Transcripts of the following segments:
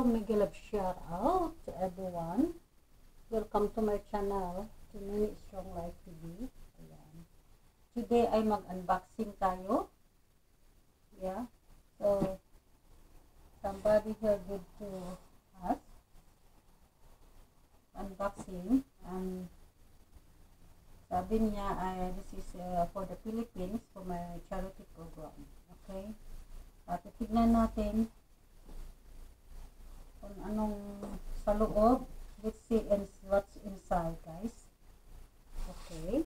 So mega love shout out to everyone. Welcome to my channel, to Mini Strong Life TV. Ayan. Today ay mag-unboxing tayo. Yeah. So somebody here good to us unboxing, and sabi niya ay this is for the Philippines, for my charity program. Okay. At tignan natin kung anong sa loob. Let's see what's inside, guys. Okay.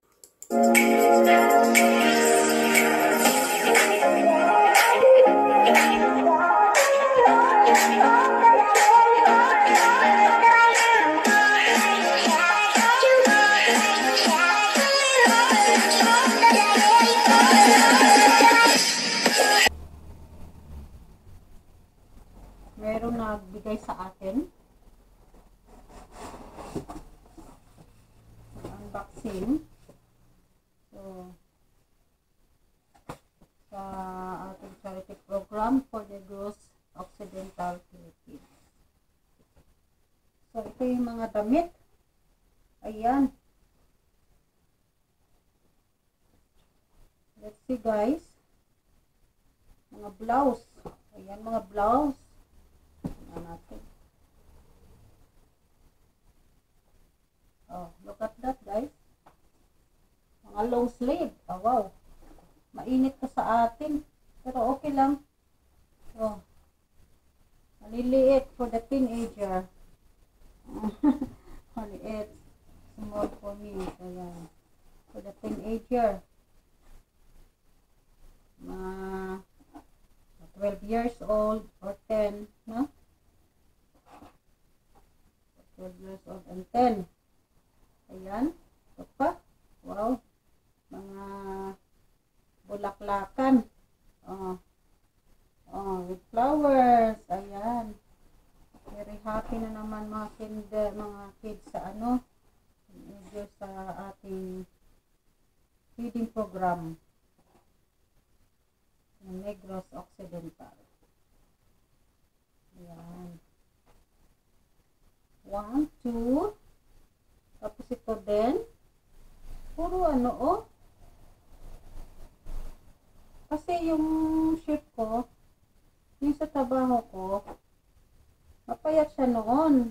Meron nagbigay sa atin unboxing. So sa ating charity program for the Negros Occidental Philippines. So ito yung mga damit. Ayan. Let's see, guys. Mga blouse. Ayan, mga blouse. Natin. Oh, look at that, guys. Mga long sleeve. Oh, wow. Mainit to sa atin. Pero okay lang. Oh. Maliliit for the teenager. Maliit. Small for me. Ayan. For the teenager. 12 years old or 10, no? 12 years old and 10. Ayan. Ito pa. Wow. Mga bulaklakan. Oh. Oh, with flowers. Ayan. Very happy na naman mga kids sa sa ating feeding program. Negros Occidental. Ayan. 1, 2. Tapos ito din. Puro oh. Kasi yung shirt ko, yung sa trabaho ko, mapayat siya noon.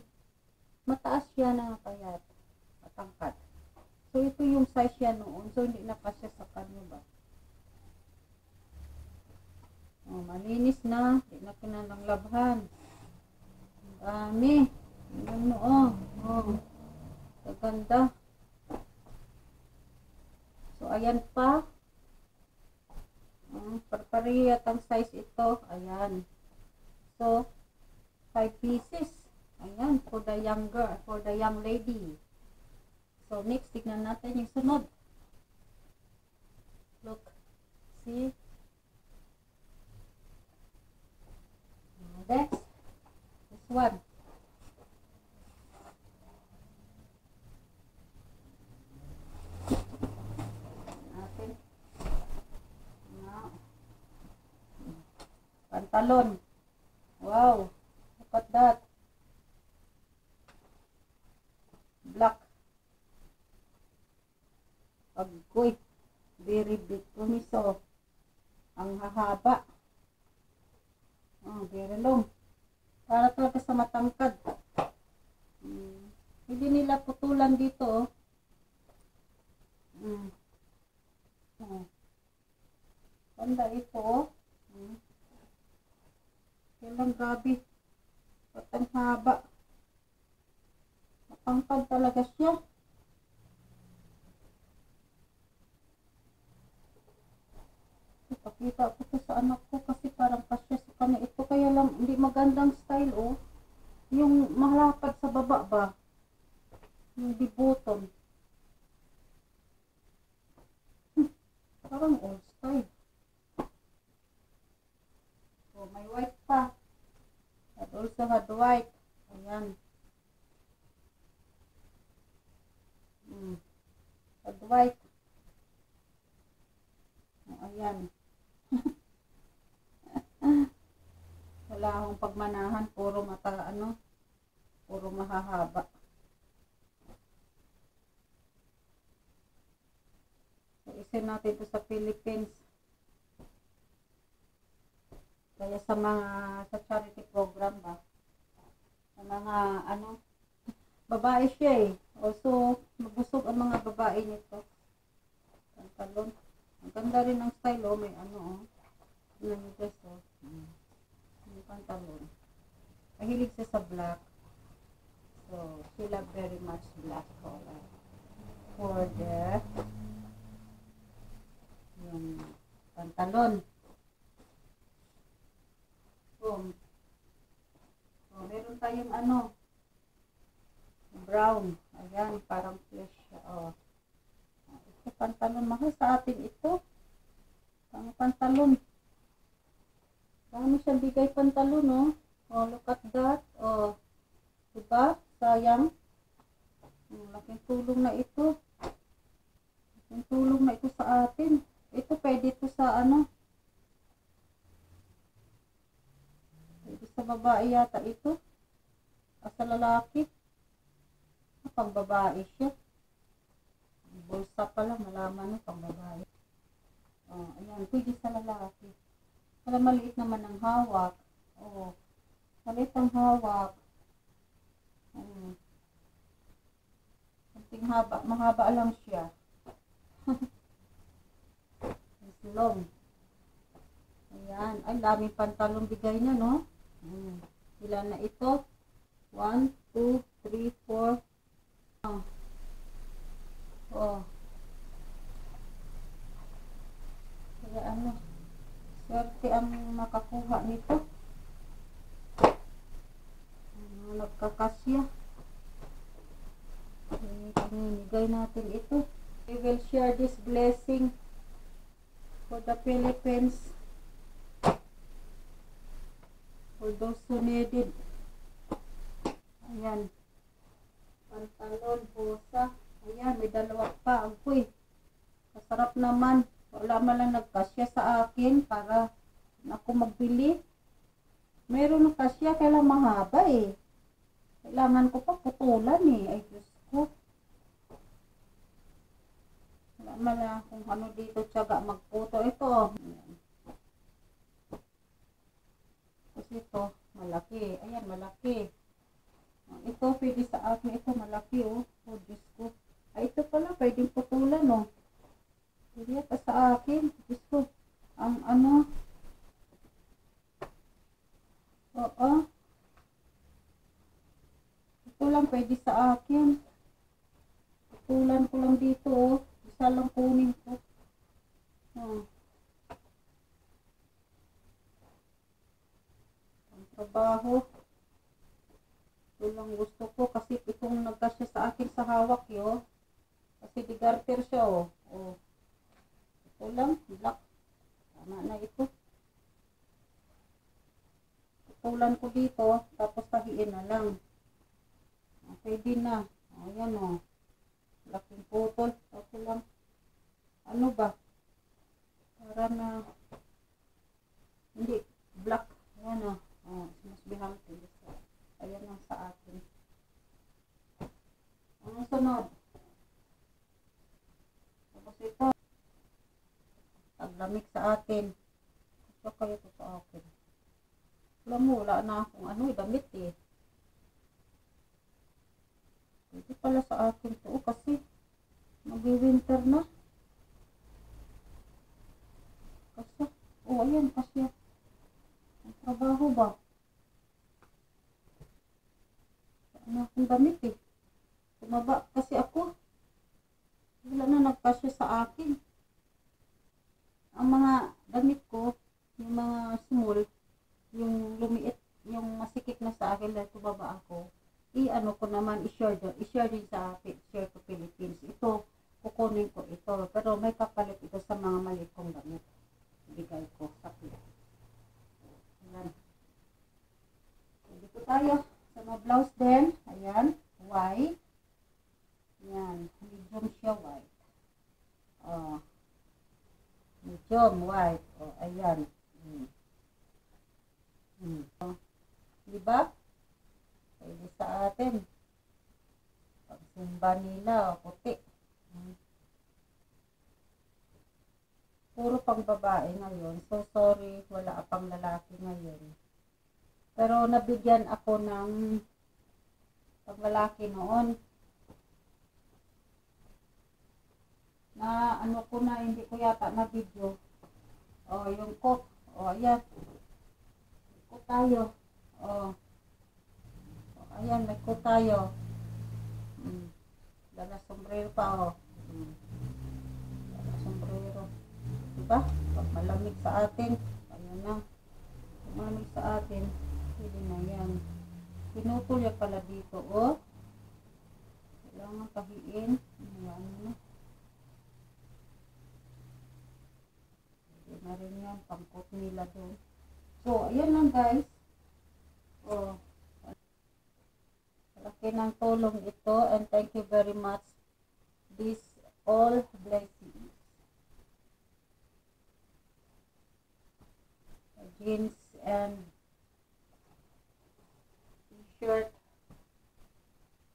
Mataas siya na payat. Matangkad. So ito yung size siya noon. So hindi na pa siya sa kanya ba. Oh, malinis na. Hindi na kinalanglabhan. Ang dami. Ano, oh. Gaganda. So, ayan pa. Parpariyat ang size ito. Ayan. So, 5 pieces. Ayan. For the young lady. So, next, tignan natin yung sunod. Look. See? Next, this one. Natin. Pantalon. Wow. Look at that. Black. Agoy. Very big. Kumiso. Ang hahaba. Oh, very long. Para talaga sa matangkad. Hindi nila putulan dito. Ganda ito. Kailang grabe. Patang haba. Matangkad talaga siya. Ipakita ko to sa anak ko kasi parang kasya sa kanya. Ito kaya lang hindi magandang style, oh. Yung malapad sa baba ba? Yung di-button. Parang old style. Oh, may white pa. It also had white. Ayan. Had white. Oh, ayan. wala akong pagmanahan, puro puro mahahaba. So, isin natin ito sa Philippines. Kaya sa charity program ba? Sa mga babae siya eh. Also, mabusog ang mga babae nito. Pantalon. Ang ganda rin ng style oh. May yung dress oh. Yung pantalon. Mahilig siya sa black. So, she love very much black color. For the yung pantalon. So, meron tayong brown. Ayan, parang flesh siya. Oh. Ito pantalon. Mahal sa atin ito. Ang pantalon. Dami siyang bigay pantalon, oh. Oh, look at that. Oh. Diba? Sayang. Laking tulong na ito. Laking tulong na ito sa atin. Ito, pwede ito sa pwede sa babae yata ito. O sa lalaki. Pang babae siya. Bulsa pala, malaman pang babae. Oh, ayan, pwede sa lalaki. Para maliit naman ang hawak. Oh, maliit ang hawak. Kunting haba, mahaba lang siya. It's long. Ayan, ay daming pantalong bigay niya, no? Ilan na ito? 1, 2, 3, 4. Oh. Kaya swerte ang makakuha nito. Nagkakasya. Pinigay natin ito. We will share this blessing for the Philippines. For those who need it. Ayan. Pantalon, bosa. Ayan, may dalawa pa. Agoy. Masarap naman. Wala man lang nagkasya sa akin para ako magbili. Meron ng kasya, kailang mahaba eh. Kailangan ko pa putulan eh. Ay, Diyos ko. Wala man lang kung ano dito tiyaga magputo. Ito. Ayan. Tapos ito, malaki. Ayan, malaki. Ito, pwede sa akin. Ito, malaki oh. Oh, Diyos ko. Ay, ito pala, pwedeng putulan oh. Pwede ito sa akin. Diyos ko. Ang oo. Ito lang, pwede sa akin. Putulan ko lang dito oh. Isa lang kunin ko. Oh. Ang trabaho. Ito lang gusto ko kasi itong nagkasya sa akin sa hawak yo. Kasi di garter siya oh. Oh. Ito lang, black. Tama na ito. Putulan ko dito, tapos tahiin na lang. Pwede na. Ayan o. Laking putol. Ito lang. Ano ba? Para na hindi black. Ayan o. Mas bihangti. Ayan lang sa akin. Ang sunod. Tapos ito. Taglamig sa atin. Ito kayo ito sa akin. Alam mo, wala na akong damit eh. Ito pala sa akin to kasi mag-winter na. Kasi, ayan kasi ang trabaho ba? Ano akong damit eh. Tumaba kasi ako. Wala na nagkasya sa akin. Ang mga damit ko, yung mga small, yung lumiit, yung masikip na sa akin dahil tumaba ako, i-ano ko naman, i-share din sa Share to Philippines. Ito, kukunin ko ito. Pero may kapalit ito sa mga maliit kong damit. Ibigay ko sa clip. Ayan. Dito tayo sa mga blouse din. Ayan, white. Ayan, medium siya white. Oh. Medium white. Oh, ayan. di ba? Pwede sa atin. Pagsimba nila, puti. Puro pang babae ngayon. So, sorry, wala pang lalaki ngayon. Pero nabigyan ako ng pang lalaki noon. Na ano ko na, hindi ko yata na video. O, yung cook. O, ayan. Cook tayo. O. Ayan, may cook tayo. Dala sombrero pa, o. Dala sombrero. Diba? Pag malamig sa atin, ayun na. Pag malamig sa atin, hindi na yan. Pinutol yan pala dito, o. Kailangan pahiin. Ayan na. Hindi na rin yan. Pangkot nila doon. So, ayan lang guys. O. Malaki ng tulong ito. And thank you very much. This all blessings. Jeans and t-shirt.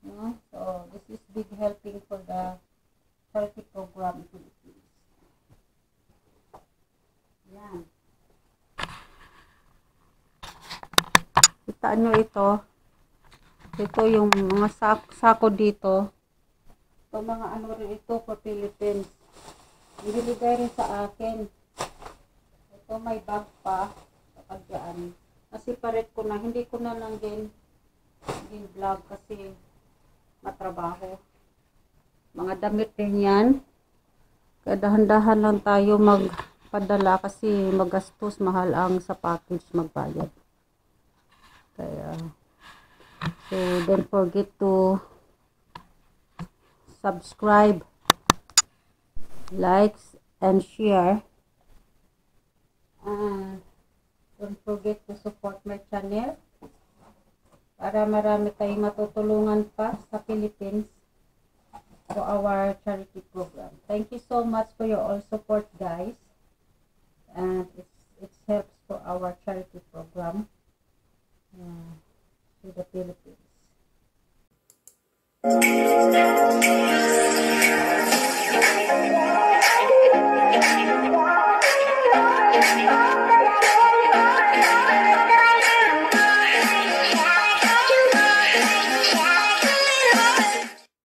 No? So, this is big helping for the charity program in Philippines. Yan. Kita nyo ito. Ito yung mga sako dito. Ito mga ano rin ito for Philippines. Binibigay rin sa akin. Ito may bag pa. Kapag dyan. Nasiparate ko na. Hindi ko na lang din vlog kasi matrabaho. Mga damit din yan. Kaya dahan-dahan lang tayo magpadala kasi magastos, mahal ang sa package magbayad. Kaya so don't forget to subscribe, likes and share. Don't forget to support my channel para marami tayong matutulungan pa sa Philippines for our charity program. Thank you so much for your all support, guys. And it helps for our charity program to the Philippines.